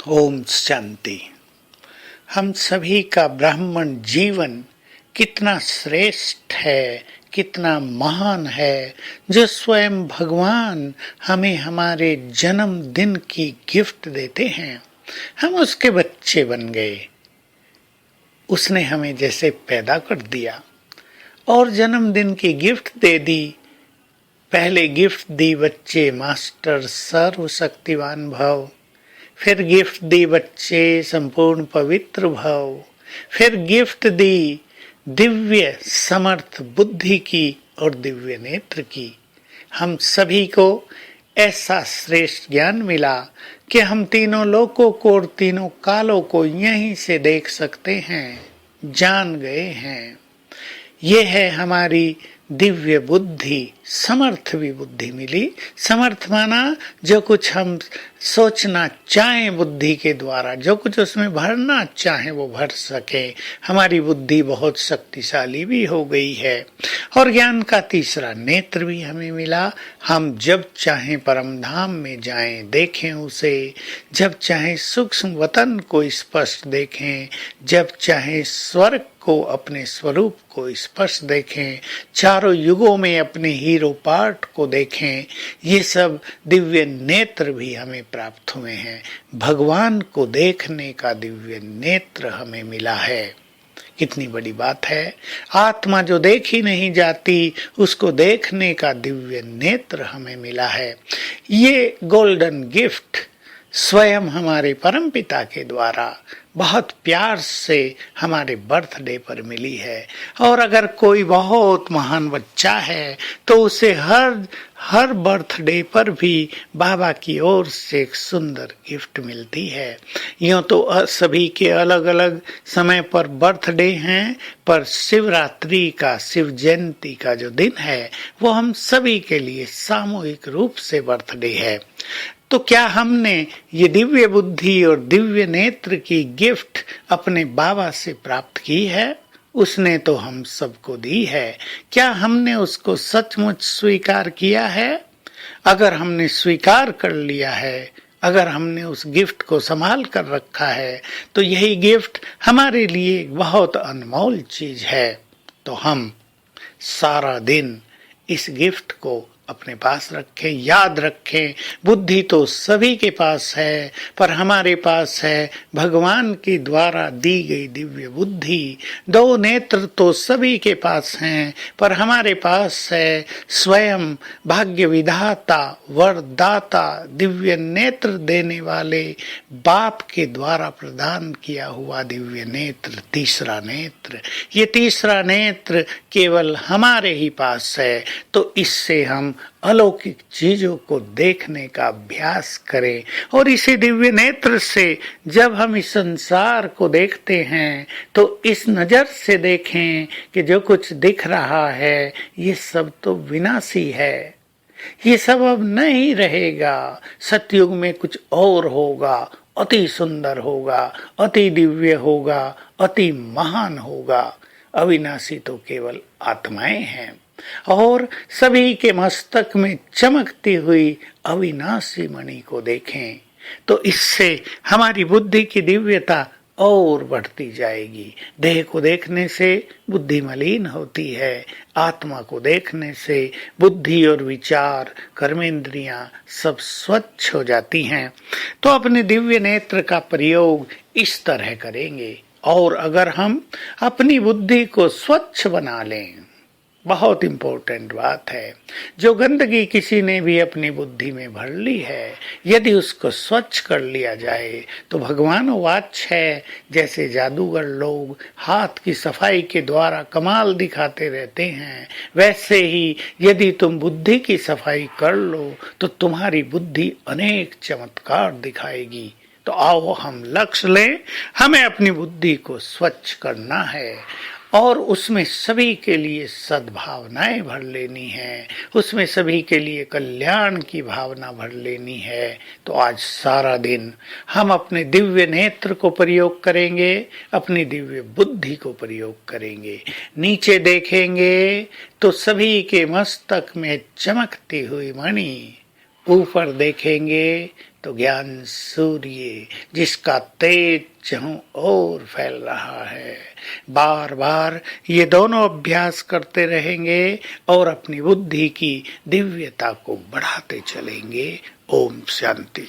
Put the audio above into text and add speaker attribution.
Speaker 1: ओम शांति। हम सभी का ब्राह्मण जीवन कितना श्रेष्ठ है, कितना महान है, जो स्वयं भगवान हमें हमारे जन्मदिन की गिफ्ट देते हैं। हम उसके बच्चे बन गए। उसने हमें जैसे पैदा कर दिया और जन्मदिन की गिफ्ट दे दी। पहले गिफ्ट दी बच्चे मास्टर सर्वशक्तिवान भव, फिर गिफ्ट दी बच्चे संपूर्ण पवित्र भव, फिर गिफ्ट दी दिव्य समर्थ बुद्धि की और दिव्य नेत्र की। हम सभी को ऐसा श्रेष्ठ ज्ञान मिला कि हम तीनों लोकों को और तीनों कालों को यहीं से देख सकते हैं, जान गए हैं। ये है हमारी दिव्य बुद्धि। समर्थ भी बुद्धि मिली। समर्थ माना जो कुछ हम सोचना चाहें बुद्धि के द्वारा, जो कुछ उसमें भरना चाहें वो भर सके। हमारी बुद्धि बहुत शक्तिशाली भी हो गई है। और ज्ञान का तीसरा नेत्र भी हमें मिला। हम जब चाहें परम धाम में जाएं, देखें उसे। जब चाहें सूक्ष्म वतन को स्पष्ट देखें, जब चाहें स्वर्ग को, अपने स्वरूप को स्पष्ट देखें, चारों युगों में अपने हीरो पार्ट को देखें। ये सब दिव्य नेत्र भी हमें प्राप्त हुए हैं। भगवान को देखने का दिव्य नेत्र हमें मिला है। कितनी बड़ी बात है। आत्मा जो देखी नहीं जाती उसको देखने का दिव्य नेत्र हमें मिला है। ये गोल्डन गिफ्ट स्वयं हमारे परमपिता के द्वारा बहुत प्यार से हमारे बर्थडे पर मिली है। और अगर कोई बहुत महान बच्चा है तो उसे हर बर्थडे पर भी बाबा की ओर से एक सुंदर गिफ्ट मिलती है। यूं तो सभी के अलग अलग समय पर बर्थडे हैं, पर शिवरात्रि का, शिव जयंती का जो दिन है वो हम सभी के लिए सामूहिक रूप से बर्थडे है। तो क्या हमने ये दिव्य बुद्धि और दिव्य नेत्र की गिफ्ट अपने बाबा से प्राप्त की है? उसने तो हम सबको दी है। क्या हमने उसको सचमुच स्वीकार किया है? अगर हमने स्वीकार कर लिया है, अगर हमने उस गिफ्ट को संभाल कर रखा है, तो यही गिफ्ट हमारे लिए बहुत अनमोल चीज है। तो हम सारा दिन इस गिफ्ट को अपने पास रखें, याद रखें। बुद्धि तो सभी के पास है, पर हमारे पास है भगवान के द्वारा दी गई दिव्य बुद्धि। दो नेत्र तो सभी के पास हैं, पर हमारे पास है स्वयं भाग्य विधाता, वरदाता, दिव्य नेत्र देने वाले बाप के द्वारा प्रदान किया हुआ दिव्य नेत्र, तीसरा नेत्र। ये तीसरा नेत्र केवल हमारे ही पास है। तो इससे हम अलौकिक चीजों को देखने का अभ्यास करें। और इसी दिव्य नेत्र से जब हम इस संसार को देखते हैं तो इस नजर से देखें कि जो कुछ दिख रहा है ये सब तो विनाशी है, ये सब अब नहीं रहेगा। सतयुग में कुछ और होगा, अति सुंदर होगा, अति दिव्य होगा, अति महान होगा। अविनाशी तो केवल आत्माएं हैं। और सभी के मस्तक में चमकती हुई अविनाशी मणि को देखें तो इससे हमारी बुद्धि की दिव्यता और बढ़ती जाएगी। देह को देखने से बुद्धि मलिन होती है, आत्मा को देखने से बुद्धि और विचार, कर्मेंद्रियां सब स्वच्छ हो जाती हैं। तो अपने दिव्य नेत्र का प्रयोग इस तरह करेंगे। और अगर हम अपनी बुद्धि को स्वच्छ बना लें, बहुत इंपॉर्टेंट बात है। जो गंदगी किसी ने भी अपनी बुद्धि में भर ली है, यदि उसको स्वच्छ कर लिया जाए तो भगवान वाच है, जैसे जादूगर लोग हाथ की सफाई के द्वारा कमाल दिखाते रहते हैं, वैसे ही यदि तुम बुद्धि की सफाई कर लो तो तुम्हारी बुद्धि अनेक चमत्कार दिखाएगी। तो आओ हम लक्ष्य लें, हमें अपनी बुद्धि को स्वच्छ करना है और उसमें सभी के लिए सद्भावनाएं भर लेनी है, उसमें सभी के लिए कल्याण की भावना भर लेनी है। तो आज सारा दिन हम अपने दिव्य नेत्र को प्रयोग करेंगे, अपनी दिव्य बुद्धि को प्रयोग करेंगे। नीचे देखेंगे तो सभी के मस्तक में चमकती हुई मणि, ऊपर देखेंगे तो ज्ञान सूर्य जिसका तेज चारों ओर फैल रहा है। बार बार ये दोनों अभ्यास करते रहेंगे और अपनी बुद्धि की दिव्यता को बढ़ाते चलेंगे। ओम शांति।